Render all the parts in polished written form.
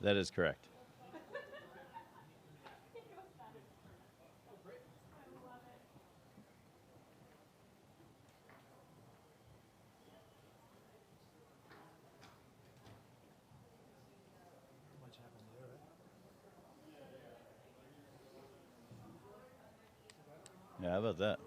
That is correct. Yeah, how about that?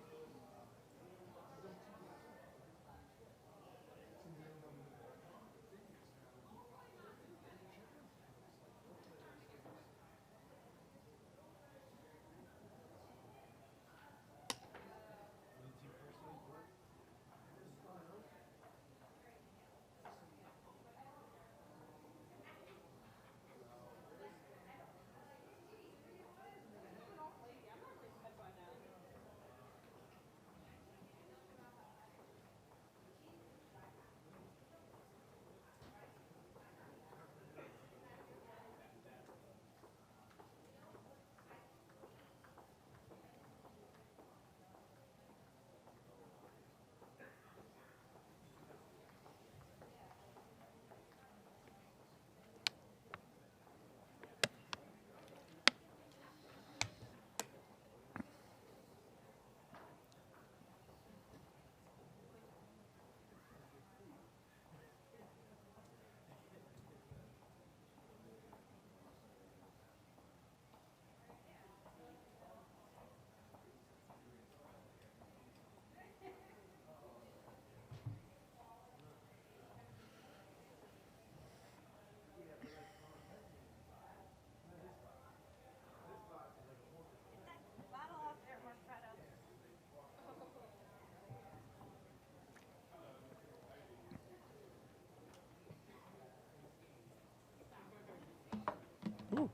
Ooh.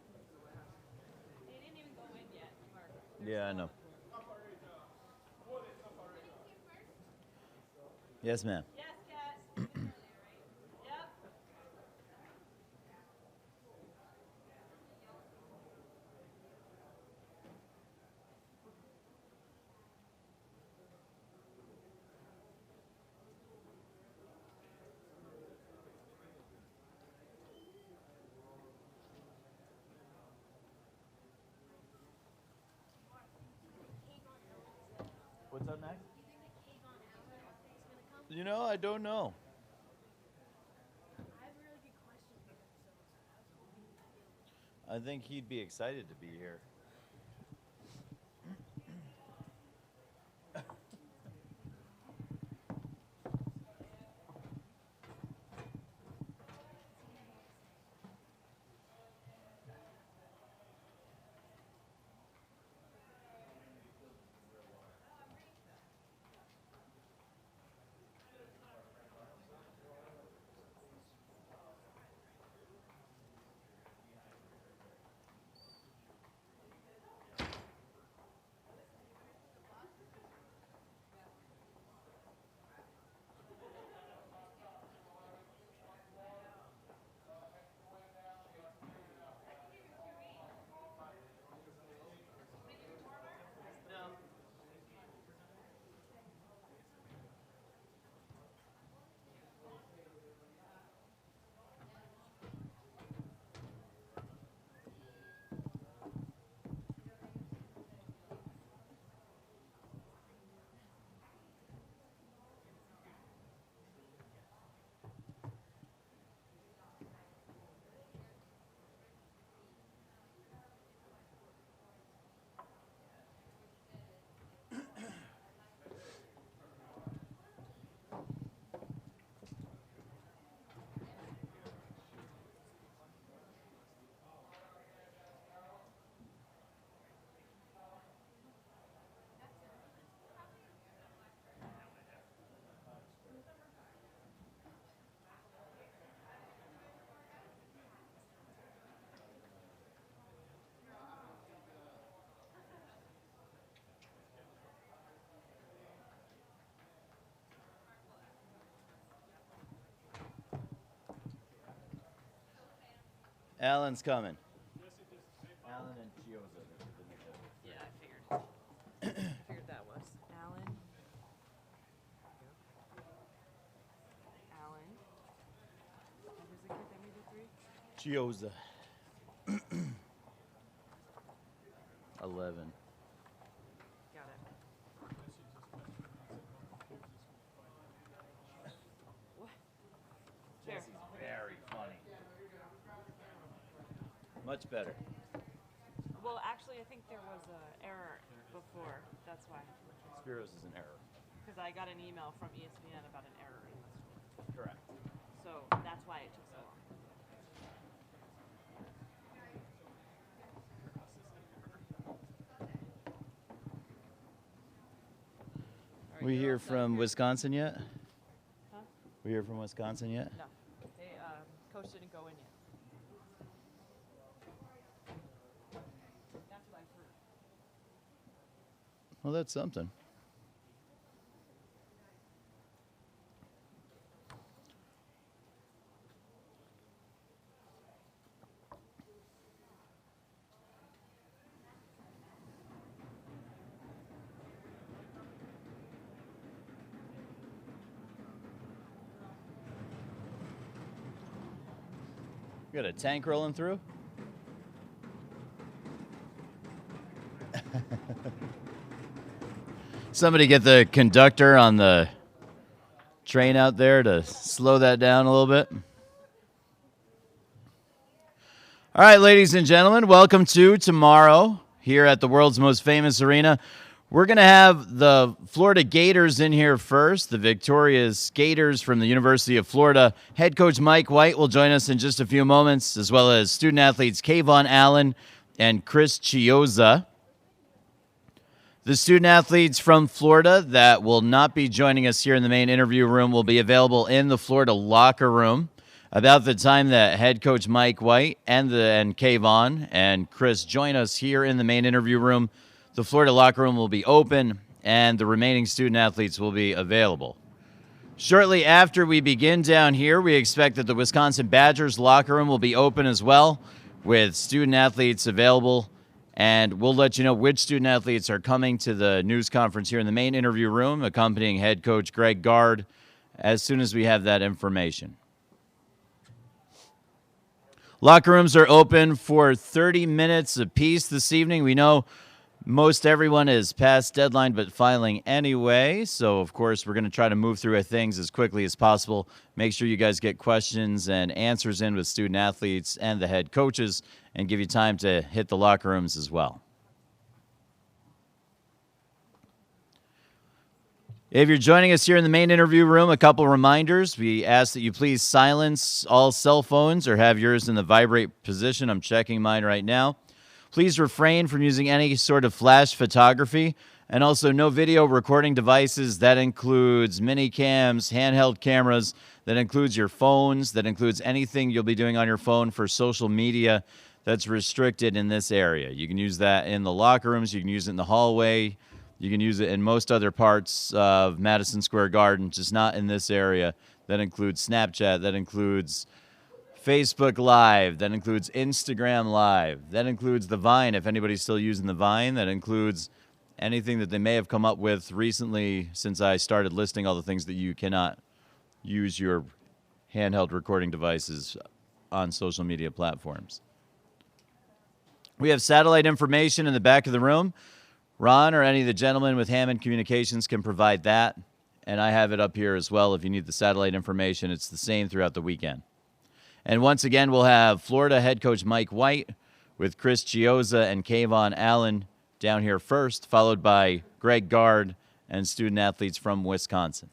Yeah, I know. Yes, ma'am. What's up next? You know, I don't know. I think he'd be excited to be here. Alan's coming. Alan and Chioza. Yeah, I figured that was Alan. Alan. What was the kid that made the three? Chioza. 11. Got it. What? There. Jesse's very funny. Much better. Well, actually, I think there was an error before. That's why. Spiros is an error. Because I got an email from ESPN about an error in this. Correct. So that's why it took so long. All right, We you're hear all set from here? Wisconsin yet? Huh? We hear from Wisconsin yet? No. They, coach didn't go in yet. That's what I've heard. Well, that's something. We got a tank rolling through. Somebody get the conductor on the train out there to slow that down a little bit. All right, ladies and gentlemen, welcome to tomorrow here at the world's most famous arena. We're going to have the Florida Gators in here first, the victorious Gators from the University of Florida. Head coach Mike White will join us in just a few moments, as well as student athletes Kayvon Allen and Chris Chioza. The student athletes from Florida that will not be joining us here in the main interview room will be available in the Florida locker room about the time that head coach Mike White and Kayvon and Chris join us here in the main interview room. The Florida locker room will be open, and the remaining student athletes will be available. Shortly after we begin down here, we expect that the Wisconsin Badgers locker room will be open as well, with student athletes available, and we'll let you know which student athletes are coming to the news conference here in the main interview room, accompanying head coach Greg Gard, as soon as we have that information. Locker rooms are open for 30 minutes apiece this evening. We know most everyone is past deadline but filing anyway, so of course we're going to try to move through things as quickly as possible. Make sure you guys get questions and answers in with student athletes and the head coaches and give you time to hit the locker rooms as well. If you're joining us here in the main interview room, a couple reminders. We ask that you please silence all cell phones or have yours in the vibrate position. I'm checking mine right now. Please refrain from using any sort of flash photography, and also no video recording devices. That includes mini cams, handheld cameras, that includes your phones, that includes anything you'll be doing on your phone for social media that's restricted in this area. You can use that in the locker rooms, you can use it in the hallway, you can use it in most other parts of Madison Square Garden, just not in this area. That includes Snapchat, that includes Facebook Live, that includes Instagram Live, that includes the Vine, if anybody's still using the Vine, that includes anything that they may have come up with recently since I started listing all the things that you cannot use your handheld recording devices on social media platforms. We have satellite information in the back of the room. Ron or any of the gentlemen with Hammond Communications can provide that, and I have it up here as well if you need the satellite information. It's the same throughout the weekend. And once again, we'll have Florida head coach Mike White with Chris Chioza and Kayvon Allen down here first, followed by Greg Gard and student athletes from Wisconsin.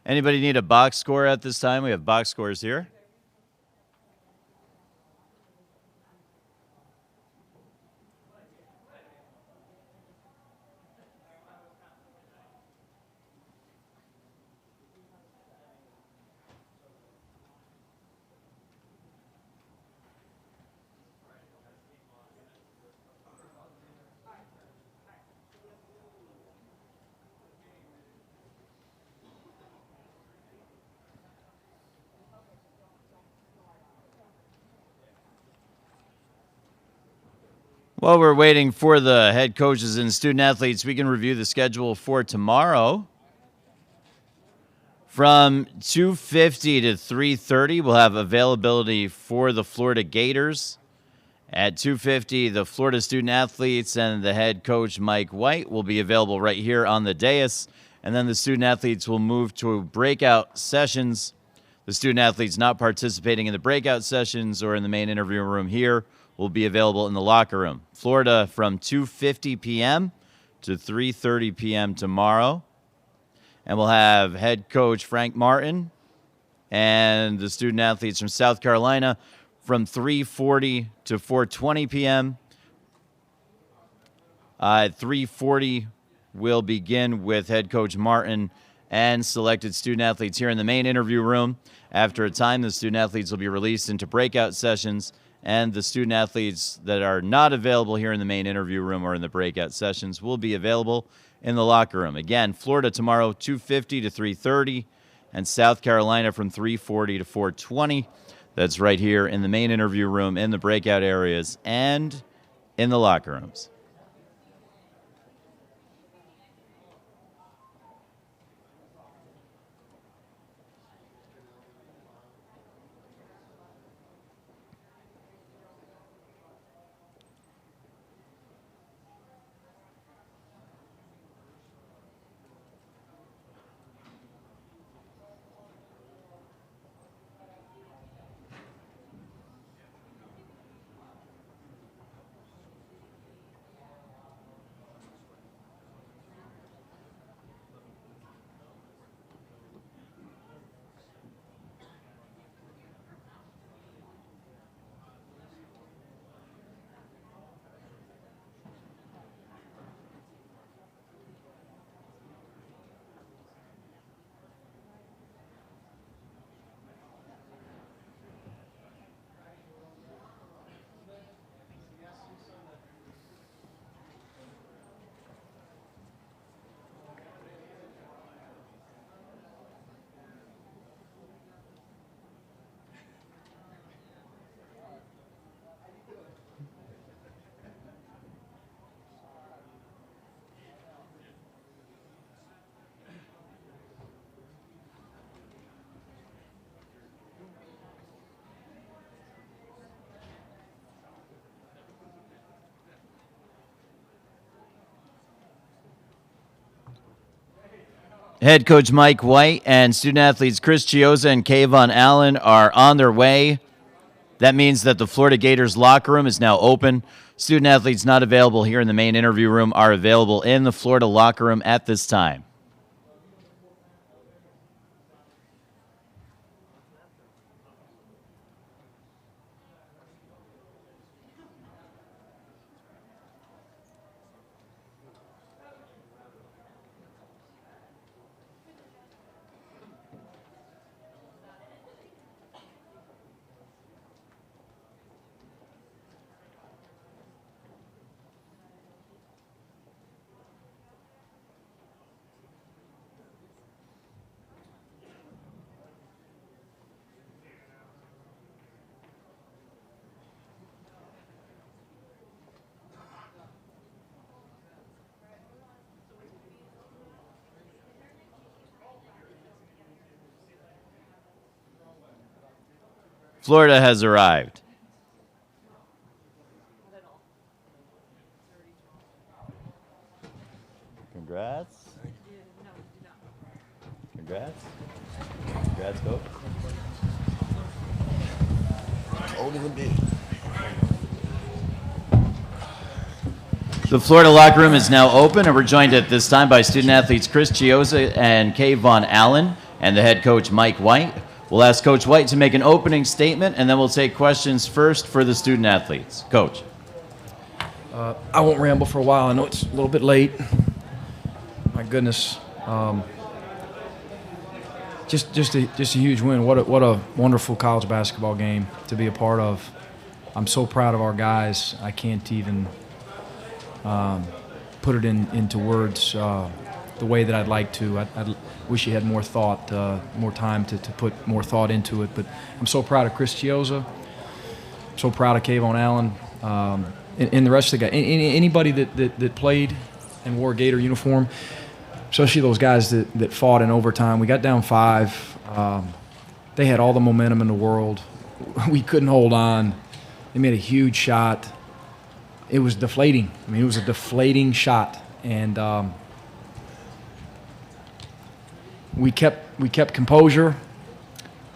Anybody need a box score at this time? We have box scores here. While we're waiting for the head coaches and student athletes, we can review the schedule for tomorrow. From 2:50 to 3:30, we'll have availability for the Florida Gators. At 2:50, the Florida student athletes and the head coach, Mike White, will be available right here on the dais. And then the student athletes will move to breakout sessions. The student athletes not participating in the breakout sessions or in the main interview room here will be available in the locker room. Florida from 2:50 p.m. to 3:30 p.m. tomorrow. And we'll have head coach Frank Martin and the student athletes from South Carolina from 3:40 to 4:20 p.m. At 3:40, we'll begin with head coach Martin and selected student athletes here in the main interview room. After a time, the student athletes will be released into breakout sessions, and the student athletes that are not available here in the main interview room or in the breakout sessions will be available in the locker room. Again, Florida tomorrow, 2:50 to 3:30, and South Carolina from 3:40 to 4:20. That's right here in the main interview room, in the breakout areas, and in the locker rooms. Head coach Mike White and student athletes Chris Chioza and Kayvon Allen are on their way. That means that the Florida Gators locker room is now open. Student athletes not available here in the main interview room are available in the Florida locker room at this time. Florida has arrived. Congrats. Congrats. Congrats, coach. Older than me. The Florida locker room is now open, and we're joined at this time by student athletes Chris Chioza and Kayvon Allen and the head coach Mike White. We'll ask Coach White to make an opening statement, and then we'll take questions first for the student athletes. Coach. I won't ramble for a while. I know it's a little bit late. My goodness. Just a huge win. What a wonderful college basketball game to be a part of. I'm so proud of our guys. I can't even put it into words the way that I'd like to. I wish he had more thought, more time to put more thought into it. But I'm so proud of Chris Chioza. So proud of Kayvon Allen. and the rest of the guys, anybody that played and wore a Gator uniform, especially those guys that fought in overtime. We got down 5. They had all the momentum in the world. We couldn't hold on. They made a huge shot. It was deflating. I mean, it was a deflating shot, and we kept composure.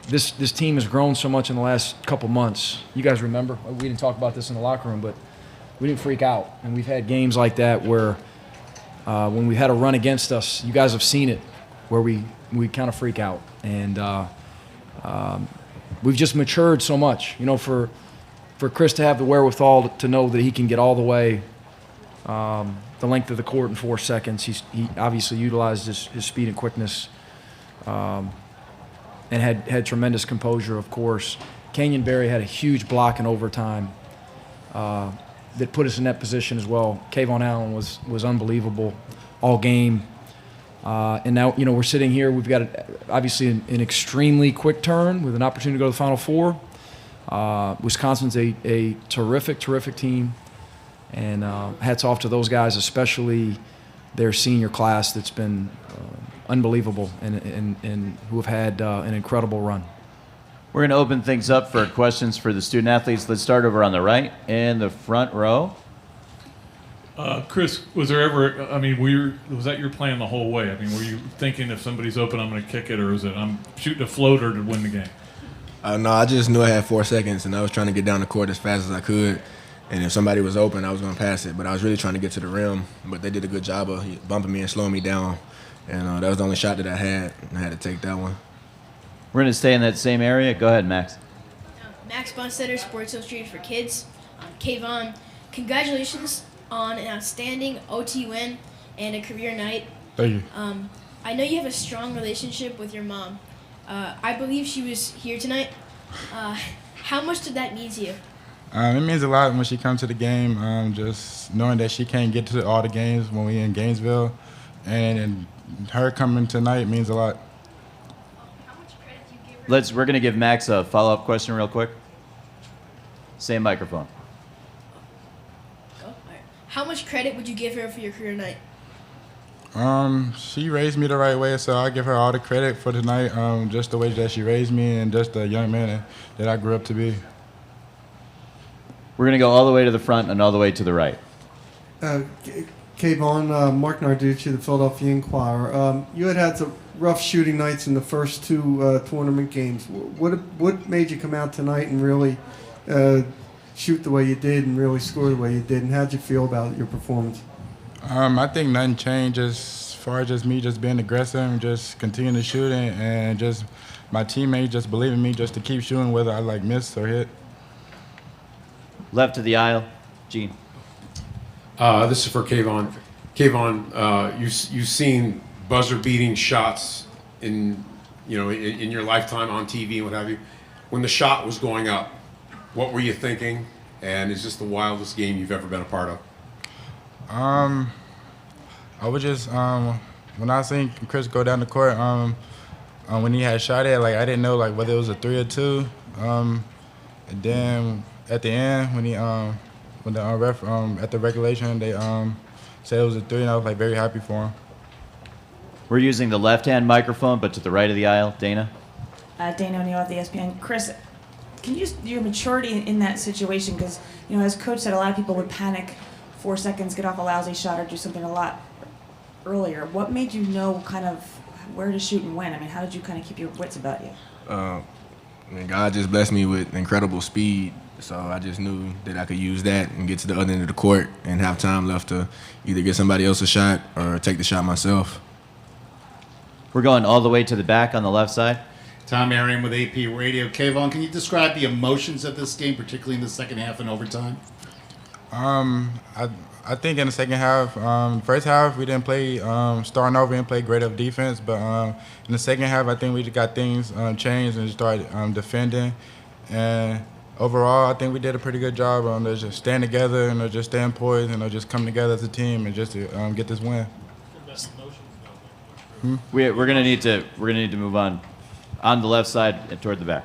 This team has grown so much in the last couple months. You guys remember? We didn't talk about this in the locker room, but we didn't freak out. And we've had games like that where when we had a run against us, you guys have seen it, where we kind of freak out. And we've just matured so much. You know, for Chris to have the wherewithal to know that he can get all the way the length of the court in 4 seconds, he obviously utilized his speed and quickness. And had tremendous composure, of course. Kenyon Berry had a huge block in overtime that put us in that position as well. Kayvon Allen was unbelievable all game. And now, you know, we're sitting here. We've got, obviously, an extremely quick turn with an opportunity to go to the Final Four. Wisconsin's a terrific, terrific team. And hats off to those guys, especially their senior class that's been unbelievable and who have had an incredible run. We're going to open things up for questions for the student athletes. Let's start over on the right in the front row. Chris, was there ever, I mean, was that your plan the whole way? I mean, were you thinking if somebody's open, I'm going to kick it, or is it I'm shooting a floater to win the game? No, I just knew I had 4 seconds, and I was trying to get down the court as fast as I could. And if somebody was open, I was going to pass it. But I was really trying to get to the rim. But they did a good job of bumping me and slowing me down. And that was the only shot that I had. And I had to take that one. We're going to stay in that same area. Go ahead, Max. Max Bonstetter, Sports Illustrated for Kids. Kayvon, congratulations on an outstanding OT win and a career night. Thank you. I know you have a strong relationship with your mom. I believe she was here tonight. How much did that mean to you? It means a lot when she comes to the game, just knowing that she can't get to all the games when we're in Gainesville. And her coming tonight means a lot. How much credit do you give her? We're going to give Max a follow-up question real quick. Same microphone. Oh, all right. How much credit would you give her for your career night? She raised me the right way, so I give her all the credit for tonight, just the way that she raised me and just the young man that I grew up to be. We're going to go all the way to the front and all the way to the right. Kayvon, Mark Narducci, the Philadelphia Inquirer. You had some rough shooting nights in the first 2 tournament games. What made you come out tonight and really shoot the way you did and really score the way you did? And how'd you feel about your performance? I think nothing changed as far as just me just being aggressive and just continuing to shoot and just my teammates just believing in me just to keep shooting whether I miss or hit. Left of the aisle, Gene. This is for Kayvon. Kayvon, you've seen buzzer-beating shots in your lifetime on TV and what have you. When the shot was going up, what were you thinking? And is this the wildest game you've ever been a part of? I was just when I seen Chris go down the court, when he had shot it, I didn't know whether it was a 3 or 2. And then at the end, when the ref at the regulation they said it was a 3, and I was very happy for him. We're using the left-hand microphone, but to the right of the aisle, Dana. Dana O'Neill at the ESPN. Chris, can you just your maturity in that situation? Because as Coach said, a lot of people would panic 4 seconds, get off a lousy shot, or do something a lot earlier. What made you know kind of where to shoot and when? I mean, how did you kind of keep your wits about you? God just blessed me with incredible speed, so I just knew that I could use that and get to the other end of the court and have time left to either get somebody else a shot or take the shot myself. We're going all the way to the back on the left side. Tom Arian with AP Radio. Kayvon, can you describe the emotions of this game, particularly in the second half and overtime? I think in the second half, first half we didn't play, starting over, we didn't play great of defense, but in the second half I think we just got things changed and started defending. And overall, I think we did a pretty good job on just staying together and just staying poised and just coming together as a team and just to get this win. We're gonna need to move on the left side and toward the back.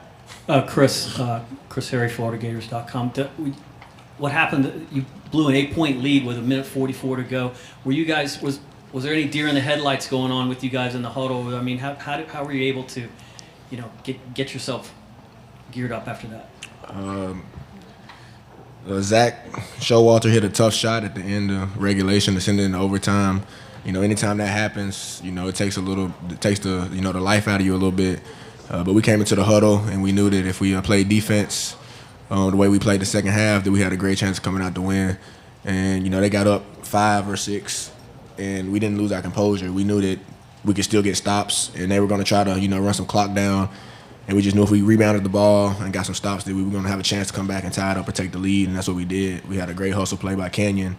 Chris Harry, FloridaGators.com. what happened? You blew an 8-point lead with 1:44 to go. Were you guys was there any deer in the headlights going on with you guys in the huddle? I mean, how were you able to, get yourself geared up after that? Zach Showalter hit a tough shot at the end of regulation to send it into overtime. Anytime that happens, it takes the the life out of you a little bit. But we came into the huddle and we knew that if we played defense the way we played the second half, that we had a great chance of coming out to win. And they got up 5 or 6, and we didn't lose our composure. We knew that we could still get stops, and they were going to try to run some clock down. And we just knew if we rebounded the ball and got some stops, that we were going to have a chance to come back and tie it up and take the lead, and that's what we did. We had a great hustle play by Canyon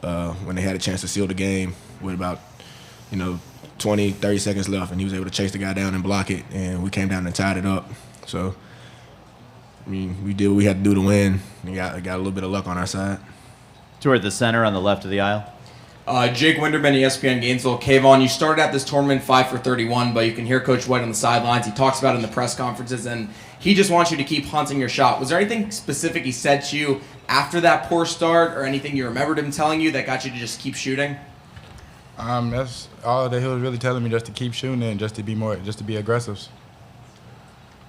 when they had a chance to seal the game with about 20, 30 seconds left, and he was able to chase the guy down and block it, and we came down and tied it up. So, we did what we had to do to win. We got a little bit of luck on our side. Toward the center on the left of the aisle. Jake Winderman, ESPN Gainesville. Kayvon, you started out this tournament 5 for 31, but you can hear Coach White on the sidelines. He talks about it in the press conferences, and he just wants you to keep hunting your shot. Was there anything specific he said to you after that poor start, or anything you remembered him telling you that got you to just keep shooting? That's all that he was really telling me, just to keep shooting and just to be aggressive.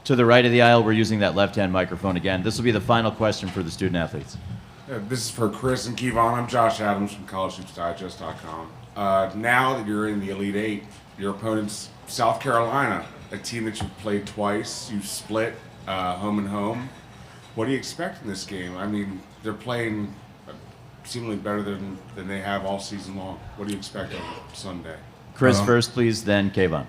To the right of the aisle, we're using that left-hand microphone again. This will be the final question for the student athletes. This is for Chris and Kevon. I'm Josh Adams from CollegeHoopsDigest.com. Now that you're in the Elite Eight, your opponent's South Carolina, a team that you've played twice. You've split home and home. What do you expect in this game? I mean, they're playing seemingly better than they have all season long. What do you expect on Sunday? Chris first, please, then Kayvon.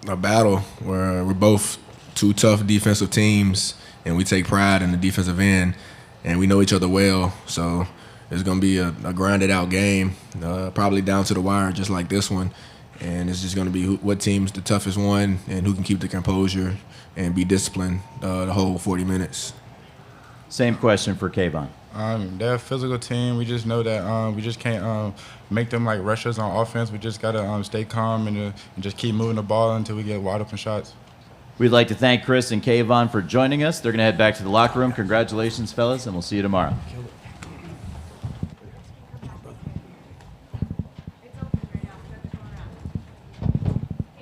A battle where we're both two tough defensive teams, and we take pride in the defensive end, and we know each other well. So it's going to be a grinded out game, probably down to the wire, just like this one. And it's just going to be what team's the toughest one and who can keep the composure and be disciplined the whole 40 minutes. Same question for Kayvon. They're a physical team. We just know that we just can't make them like rush us on offense. We just got to stay calm and just keep moving the ball until we get wide open shots. We'd like to thank Chris and Kayvon for joining us. They're going to head back to the locker room. Congratulations, fellas, and we'll see you tomorrow.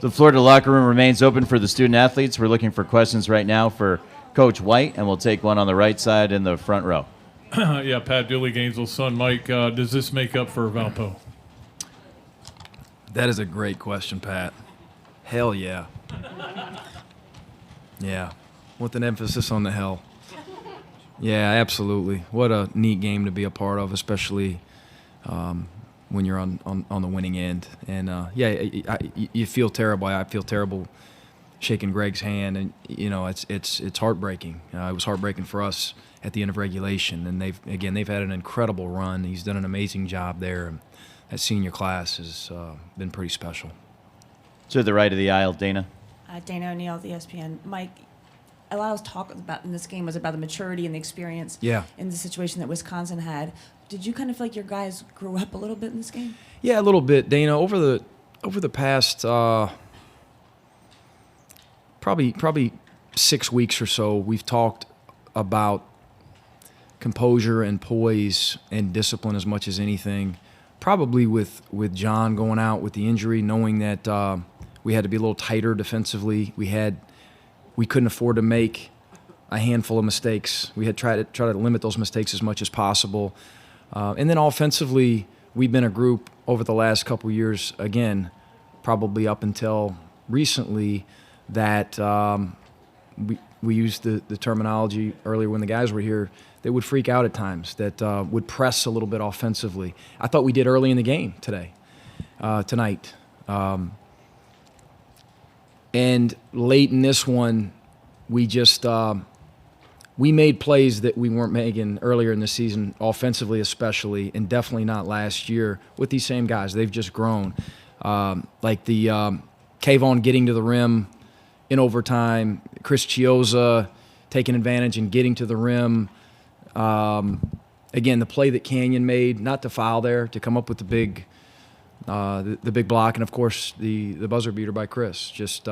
The Florida locker room remains open for the student athletes. We're looking for questions right now for Coach White, and we'll take one on the right side in the front row. Yeah, Pat Dooley, Gainesville's son. Mike, does this make up for Valpo? That is a great question, Pat. Hell yeah. Yeah, with an emphasis on the hell. Yeah, absolutely. What a neat game to be a part of, especially when you're on the winning end. And you feel terrible. I feel terrible shaking Greg's hand, and it's heartbreaking. It was heartbreaking for us at the end of regulation, and they've had an incredible run. He's done an amazing job there. And that senior class has been pretty special. To the right of the aisle, Dana. Dana O'Neill, the ESPN. Mike, a lot of talk about in this game was about the maturity and the experience in the situation that Wisconsin had. Did you kind of feel like your guys grew up a little bit in this game? Yeah, a little bit, Dana. Over the past probably 6 weeks or so, we've talked about composure and poise and discipline as much as anything. Probably with John going out with the injury, knowing that we had to be a little tighter defensively. We couldn't afford to make a handful of mistakes. We had tried to limit those mistakes as much as possible. And then offensively, we've been a group over the last couple of years, again, probably up until recently, that we used the terminology earlier when the guys were here, that would freak out at times, that would press a little bit offensively. I thought we did early in the game tonight. And late in this one, we just we made plays that we weren't making earlier in the season, offensively especially, and definitely not last year with these same guys. They've just grown. Like the Kayvon getting to the rim in overtime, Chris Chiozza taking advantage and getting to the rim. Again, the play that Canyon made, not to foul there, to come up with the big block, and of course the buzzer beater by Chris. Just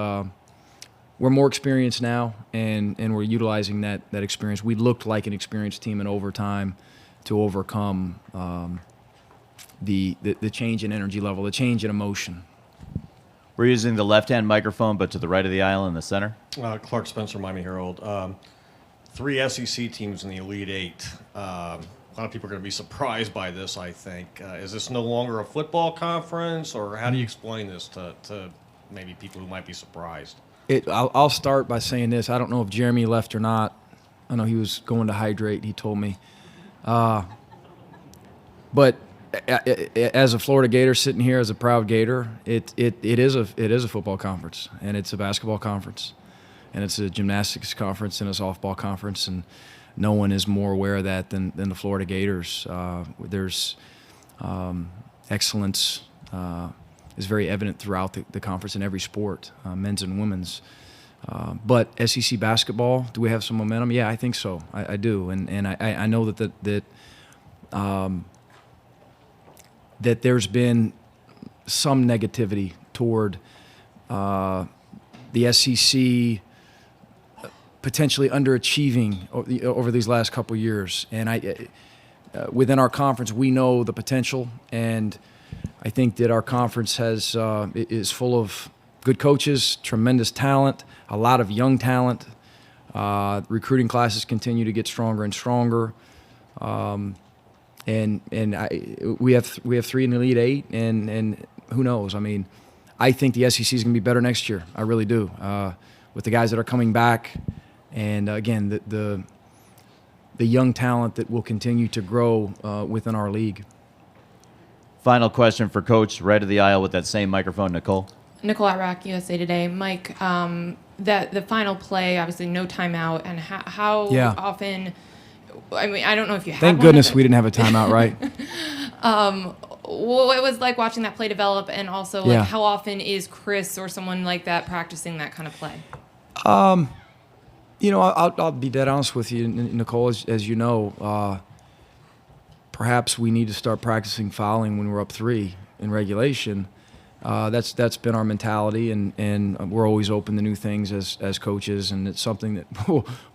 we're more experienced now, and we're utilizing that experience. We looked like an experienced team in overtime. to overcome the change in energy level, the change in emotion. We're using the left-hand microphone, but to the right of the aisle in the center. Clark Spencer, Miami Herald. 3 SEC teams in the Elite Eight. A lot of people are going to be surprised by this, I think. Is this no longer a football conference, or how do you explain this to maybe people who might be surprised? I'll start by saying this. I don't know if Jeremy left or not. I know he was going to hydrate, he told me. But as a Florida Gator sitting here, as a proud Gator, it is a football conference, and it's a basketball conference, and it's a gymnastics conference and a softball conference, and no one is more aware of that than the Florida Gators. There's excellence is very evident throughout the conference in every sport, men's and women's. But SEC basketball, do we have some momentum? Yeah, I think so. I do, and I know that there's been some negativity toward the SEC potentially underachieving over these last couple of years. And within our conference, we know the potential, and I think that our conference is full of good coaches, tremendous talent, a lot of young talent. Recruiting classes continue to get stronger and stronger. We have 3 in the Elite Eight, and who knows? I mean, I think the SEC is going to be better next year. I really do, with the guys that are coming back, and again, the young talent that will continue to grow within our league. Final question for Coach, right of the aisle with that same microphone, Nicole. Nicole at Rock USA Today. Mike, the final play, obviously no timeout, and how often? I mean, I don't know if you have. Thank goodness we didn't have a timeout, right? What it was like watching that play develop, and also like how often is Chris or someone like that practicing that kind of play? I'll be dead honest with you, Nicole. As you know, perhaps we need to start practicing fouling when we're up 3 in regulation. That's been our mentality, and we're always open to new things as coaches, and it's something that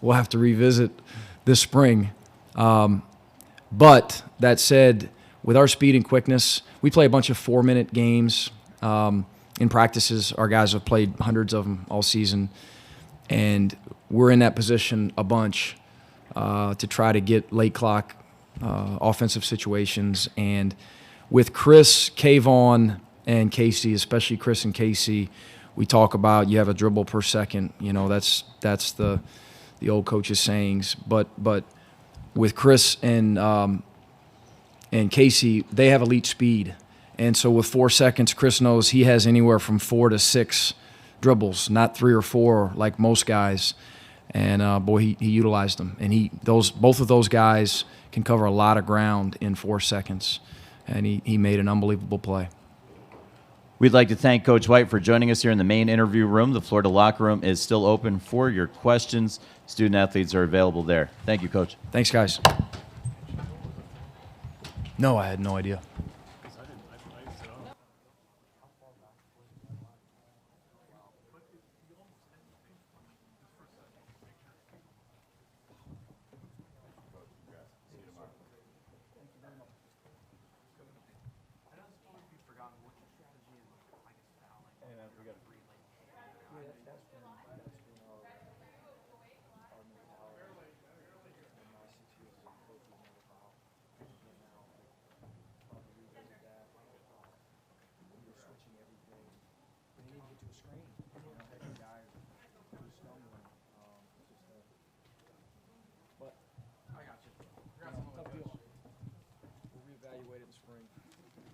we'll have to revisit this spring. But that said, with our speed and quickness, we play a bunch of 4-minute games in practices. Our guys have played hundreds of them all season, and we're in that position a bunch to try to get late clock offensive situations. And with Chris, Kayvon, and Casey, especially Chris and Casey, we talk about you have a dribble per second. You know, that's the old coach's sayings. But with Chris and Casey, they have elite speed. And so with 4 seconds, Chris knows he has anywhere from 4 to 6 dribbles, not 3 or 4 like most guys. And he utilized them. And both of those guys can cover a lot of ground in 4 seconds. And he made an unbelievable play. We'd like to thank Coach White for joining us here in the main interview room. The Florida locker room is still open for your questions. Student athletes are available there. Thank you, Coach. Thanks, guys. No, I had no idea.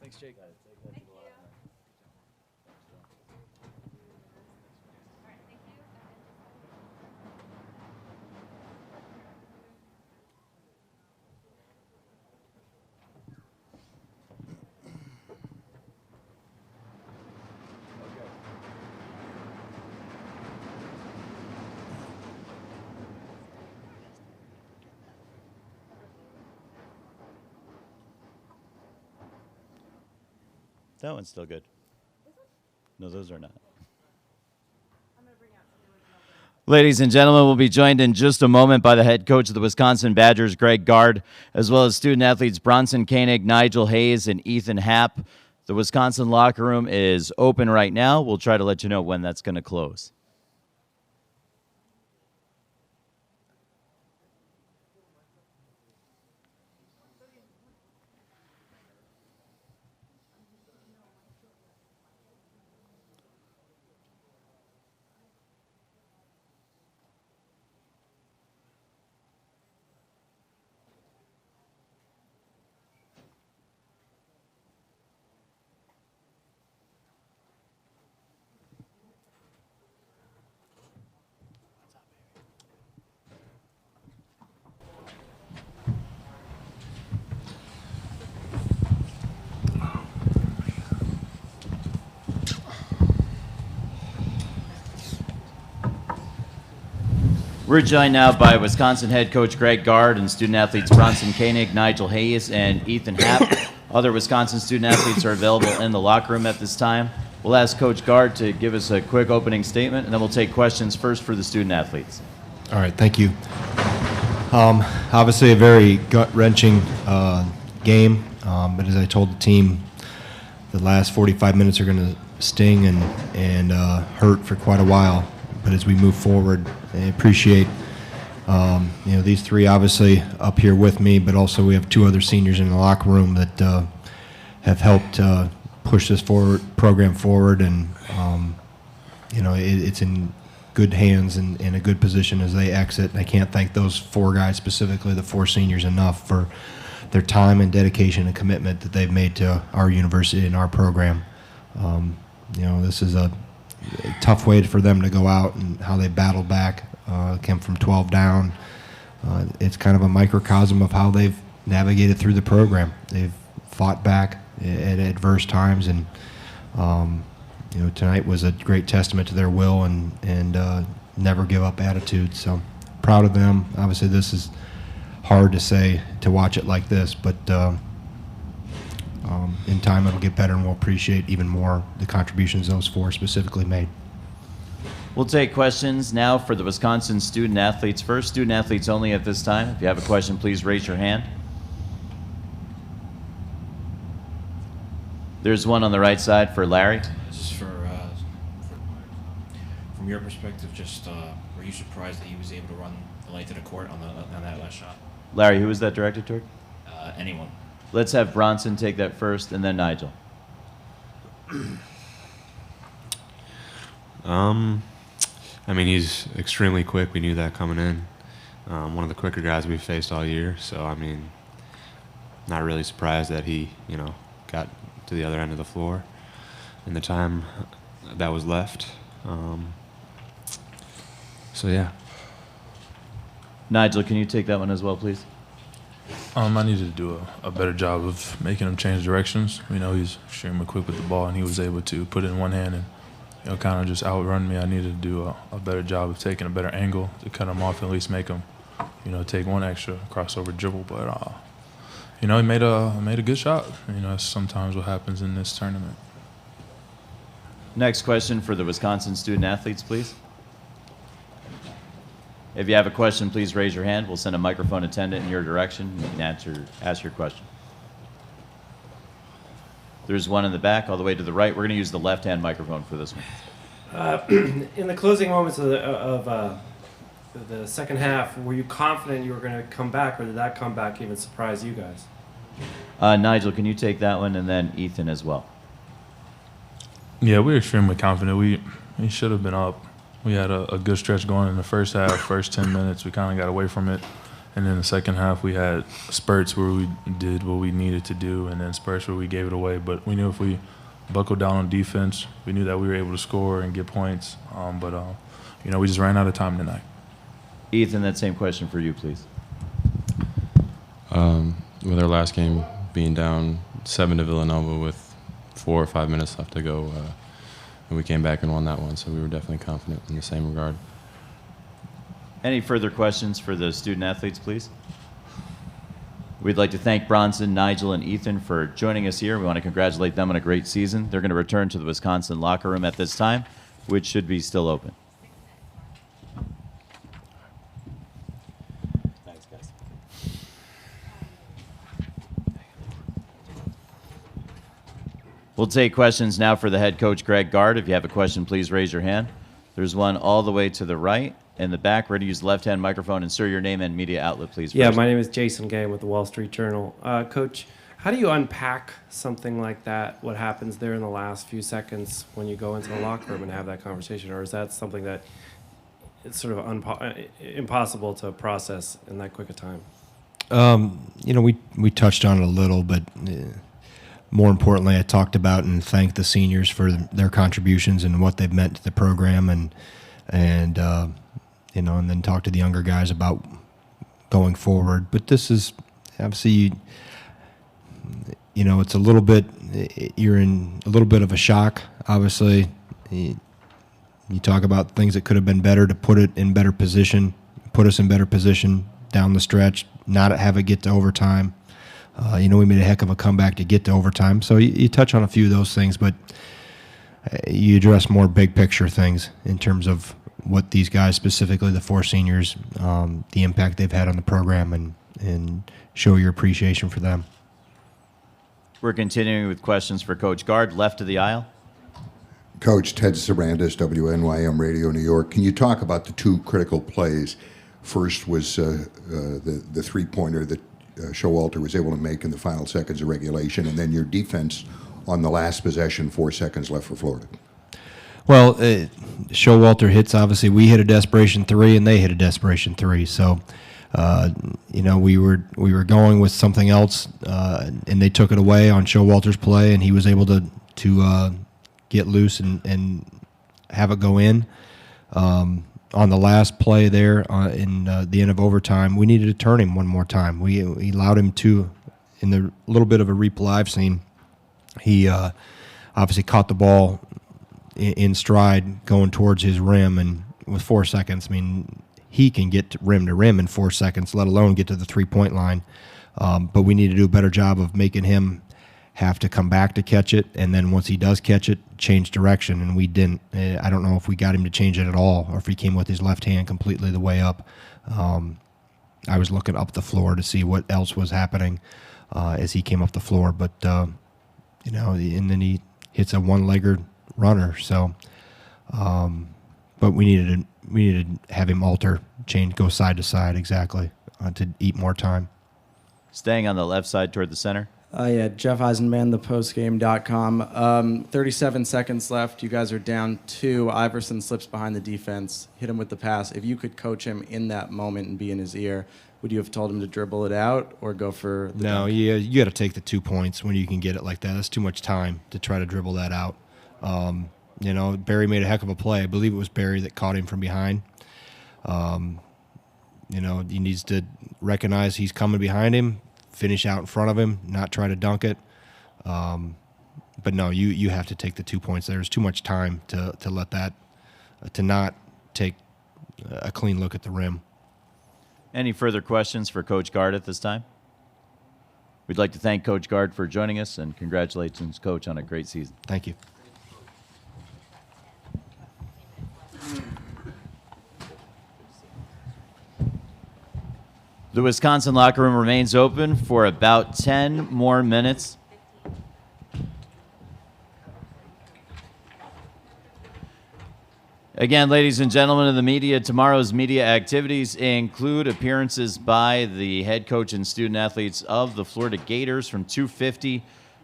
Thanks, Jake. That one's still good. No, those are not. Ladies and gentlemen, we'll be joined in just a moment by the head coach of the Wisconsin Badgers, Greg Gard, as well as student athletes Bronson Koenig, Nigel Hayes, and Ethan Happ. The Wisconsin locker room is open right now. We'll try to let you know when that's going to close. We're joined now by Wisconsin head coach Greg Gard and student athletes Bronson Koenig, Nigel Hayes, and Ethan Happ. Other Wisconsin student athletes are available in the locker room at this time. We'll ask Coach Gard to give us a quick opening statement, and then we'll take questions first for the student athletes. All right, thank you. Obviously a very gut-wrenching game, but as I told the team, the last 45 minutes are going to sting and hurt for quite a while. But as we move forward, I appreciate these three obviously up here with me, but also we have two other seniors in the locker room that have helped push this program forward, and it's in good hands and in a good position as they exit. I can't thank those four guys, specifically the four seniors, enough for their time and dedication and commitment that they've made to our university and our program. This is a tough way for them to go out, and how they battled back, came from 12 down. It's kind of a microcosm of how they've navigated through the program. They've fought back at adverse times, and tonight was a great testament to their will and never give up attitude. So proud of them. Obviously this is hard to say, to watch it like this, but in time it'll get better, and we'll appreciate even more the contributions those four specifically made. We'll take questions now for the Wisconsin student athletes first. Student athletes only at this time. If you have a question, please raise your hand. There's one on the right side for Larry. This is from your perspective, just were you surprised that he was able to run the length of the court on that last shot? Larry, who was that directed toward? Anyone. Let's have Bronson take that first, and then Nigel. I mean, he's extremely quick. We knew that coming in. One of the quicker guys we've faced all year. So, I mean, not really surprised that he, got to the other end of the floor in the time that was left. So, yeah. Nigel, can you take that one as well, please? I needed to do a better job of making him change directions. He's extremely quick with the ball, and he was able to put it in one hand and kind of just outrun me. I needed to do a better job of taking a better angle to cut him off and at least make him, take one extra crossover dribble. But he made a good shot. That's sometimes what happens in this tournament. Next question for the Wisconsin student athletes, please. If you have a question, please raise your hand. We'll send a microphone attendant in your direction. You can ask your question. There's one in the back all the way to the right. We're going to use the left-hand microphone for this one. In the closing moments of the second half, were you confident you were going to come back, or did that comeback even surprise you guys? Nigel, can you take that one, and then Ethan as well? Yeah, we were extremely confident. We should have been up. We had a good stretch going in the first half. First 10 minutes, we kind of got away from it. And then the second half, we had spurts where we did what we needed to do, and then spurts where we gave it away. But we knew if we buckled down on defense, we knew that we were able to score and get points. We just ran out of time tonight. Ethan, that same question for you, please. With our last game being down 7 to Villanova with 4 or 5 minutes left to go, and we came back and won that one, so we were definitely confident in the same regard. Any further questions for the student athletes, please? We'd like to thank Bronson, Nigel, and Ethan for joining us here. We want to congratulate them on a great season. They're going to return to the Wisconsin locker room at this time, which should be still open. We'll take questions now for the head coach, Greg Gard. If you have a question, please raise your hand. There's one all the way to the right in the back. Ready to use the left-hand microphone. And, sir, your name and media outlet, please. Yeah, First. my name is Jason Gay with the Wall Street Journal. Coach, how do you unpack something like that, what happens there in the last few seconds when you go into the locker room and have that conversation? Or is that something that it's sort of impossible to process in that quick a time? We touched on it a little, but more importantly, I talked about and thanked the seniors for their contributions and what they've meant to the program, and then talked to the younger guys about going forward. But this is obviously, it's a little bit, you're in a little bit of a shock. Obviously, you talk about things that could have been better to put us in better position down the stretch, not have it get to overtime. We made a heck of a comeback to get to overtime. So you touch on a few of those things, but you address more big picture things in terms of what these guys, specifically the 4 seniors, the impact they've had on the program, and show your appreciation for them. We're continuing with questions for Coach Gard, left of the aisle. Coach, Ted Sarandis, WNYM Radio New York. Can you talk about the 2 critical plays? First was the three-pointer that Showalter was able to make in the final seconds of regulation, and then your defense on the last possession, 4 seconds left for Florida. Well, Showalter hits, obviously. We hit a desperation 3, and they hit a desperation 3. So, we were going with something else, and they took it away on Showalter's play, and he was able to get loose and have it go in. On the last play there in the end of overtime, we needed to turn him one more time. We allowed him to, in the little bit of a replay I've seen, he obviously caught the ball in stride going towards his rim, and with 4 seconds, he can get to rim in 4 seconds, let alone get to the three-point line. But we need to do a better job of making him have to come back to catch it, and then once he does catch it, change direction, and we didn't. I don't know if we got him to change it at all, or if he came with his left hand completely the way up. I was looking up the floor to see what else was happening as he came up the floor, but and then he hits a one-legger runner. So, but we needed to have him change, go side to side exactly to eat more time. Staying on the left side toward the center. Jeff Eisenman, thepostgame.com. 37 seconds left. You guys are down 2. Iverson slips behind the defense. Hit him with the pass. If you could coach him in that moment and be in his ear, would you have told him to dribble it out or go for the dunk? You got to take the 2 points when you can get it like that. That's too much time to try to dribble that out. Barry made a heck of a play. I believe it was Barry that caught him from behind. He needs to recognize he's coming behind him, finish out in front of him, not try to dunk it. But no, you have to take the 2 points. There's too much time to let that, to not take a clean look at the rim. Any further questions for Coach Gard at this time? We'd like to thank Coach Gard for joining us, and congratulations, Coach, on a great season. Thank you. The Wisconsin locker room remains open for about 10 more minutes. Again, ladies and gentlemen of the media, tomorrow's media activities include appearances by the head coach and student athletes of the Florida Gators from 2:50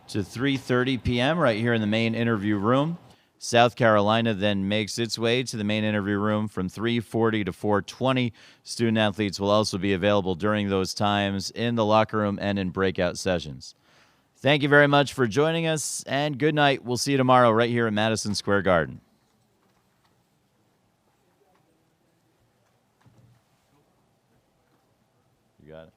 to 3:30 p.m. right here in the main interview room. South Carolina then makes its way to the main interview room from 3:40 to 4:20. Student athletes will also be available during those times in the locker room and in breakout sessions. Thank you very much for joining us, and good night. We'll see you tomorrow right here at Madison Square Garden. You got it.